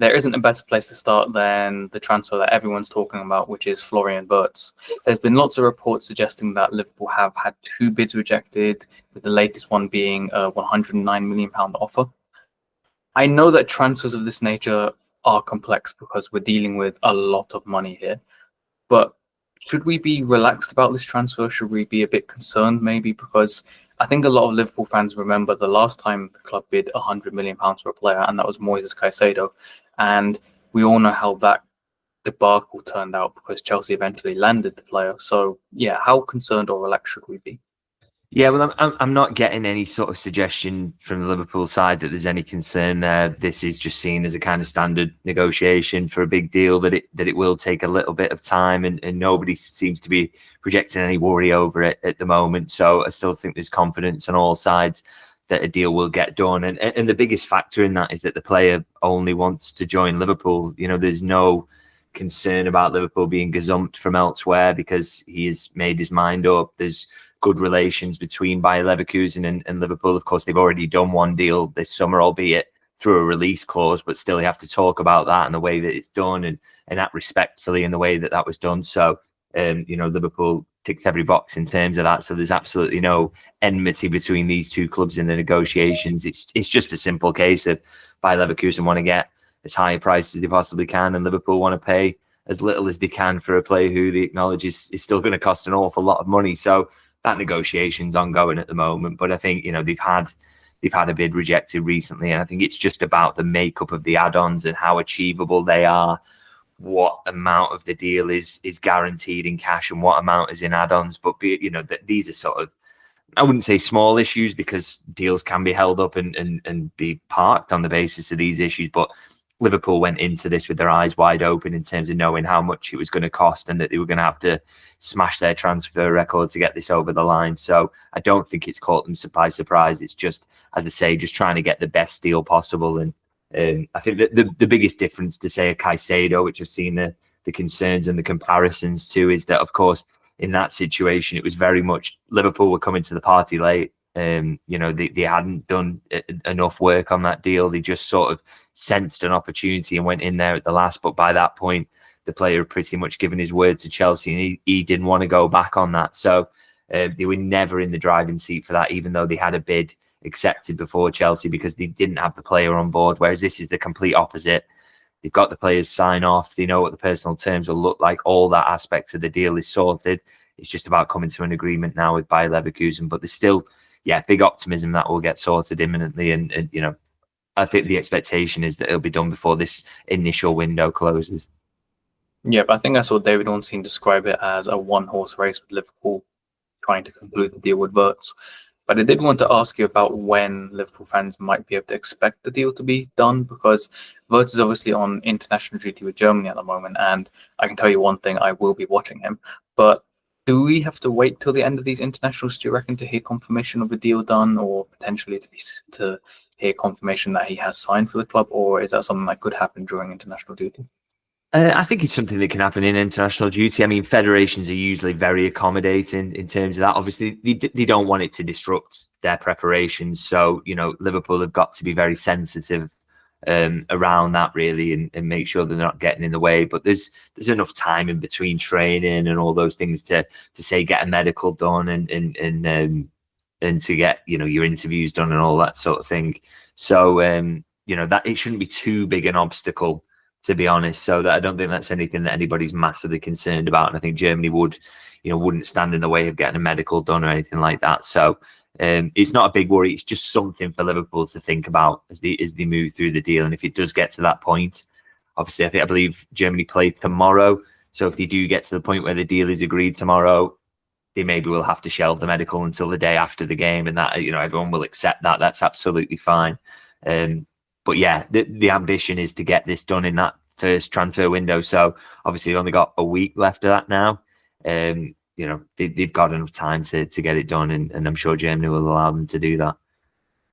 there isn't a better place to start than the transfer that everyone's talking about, which is Florian Wirtz. There's been lots of reports suggesting that Liverpool have had 2 bids rejected, with the latest one being a £109 million offer. I know that transfers of this nature are complex because we're dealing with a lot of money here, but should we be relaxed about this transfer? Should we be a bit concerned maybe? Because I think a lot of Liverpool fans remember the last time the club bid £100 million for a player, and that was Moises Caicedo. And we all know how that debacle turned out because Chelsea eventually landed the player. So, yeah, how concerned or relaxed should we be? Yeah, well, I'm not getting any sort of suggestion from the Liverpool side that there's any concern there. This is just seen as a kind of standard negotiation for a big deal that it will take a little bit of time, and nobody seems to be projecting any worry over it at the moment. So I still think there's confidence on all sides that a deal will get done. And the biggest factor in that is that the player only wants to join Liverpool. You know, there's no concern about Liverpool being gazumped from elsewhere because he has made his mind up. There's good relations between Bayer Leverkusen and Liverpool. Of course, they've already done one deal this summer, albeit through a release clause, but still you have to talk about that and the way that it's done and act respectfully in the way that was done. So, you know, Liverpool ticks every box in terms of that. So there's absolutely no enmity between these two clubs in the negotiations. It's just a simple case of Bayer Leverkusen want to get as high a price as they possibly can, and Liverpool want to pay as little as they can for a player who they acknowledge is still going to cost an awful lot of money. So that negotiation's ongoing at the moment. But I think, you know, they've had a bid rejected recently, and I think it's just about the makeup of the add-ons and how achievable they are, what amount of the deal is guaranteed in cash and what amount is in add-ons. But you know, these are sort of, I wouldn't say small issues, because deals can be held up and be parked on the basis of these issues. But Liverpool went into this with their eyes wide open in terms of knowing how much it was going to cost and that they were going to have to smash their transfer record to get this over the line. So I don't think it's caught them by surprise. It's just, as I say, just trying to get the best deal possible. And I think that the biggest difference to, say, a Caicedo, which I've seen the concerns and the comparisons to, is that, of course, in that situation, it was very much Liverpool were coming to the party late. You know, they hadn't done enough work on that deal. They just sort of sensed an opportunity and went in there at the last. But by that point, the player had pretty much given his word to Chelsea, and he didn't want to go back on that. So they were never in the driving seat for that, even though they had a bid accepted before Chelsea, because they didn't have the player on board. Whereas this is the complete opposite. They've got the players sign off. They know what the personal terms will look like. All that aspect of the deal is sorted. It's just about coming to an agreement now with Bayer Leverkusen. But there's still, big optimism that will get sorted imminently. And you know, I think the expectation is that it'll be done before this initial window closes. Yeah, but I think I saw David Ornstein describe it as a one-horse race with Liverpool trying to conclude the deal with Wirtz. But I did want to ask you about when Liverpool fans might be able to expect the deal to be done, because Wirtz is obviously on international duty with Germany at the moment, and I can tell you one thing, I will be watching him. But do we have to wait till the end of these internationals, do you reckon, to hear confirmation of the deal done, or potentially to hear confirmation that he has signed for the club, or is that something that could happen during international duty? I think it's something that can happen in international duty. I mean, federations are usually very accommodating in terms of that. Obviously, they don't want it to disrupt their preparations. So, you know, Liverpool have got to be very sensitive around that, really, and make sure they're not getting in the way. But there's enough time in between training and all those things to say get a medical done and to get, you know, your interviews done and all that sort of thing. So, you know, that it shouldn't be too big an obstacle, to be honest. So that I don't think that's anything that anybody's massively concerned about. And I think Germany wouldn't stand in the way of getting a medical done or anything like that. So it's not a big worry. It's just something for Liverpool to think about as they move through the deal. And if it does get to that point, obviously, I believe Germany play tomorrow. So if they do get to the point where the deal is agreed tomorrow, they maybe will have to shelve the medical until the day after the game, and that, you know, everyone will accept that. That's absolutely fine. But yeah, the ambition is to get this done in that first transfer window. So obviously, they've only got a week left of that now. You know, they've got enough time to get it done, and I'm sure Germany will allow them to do that.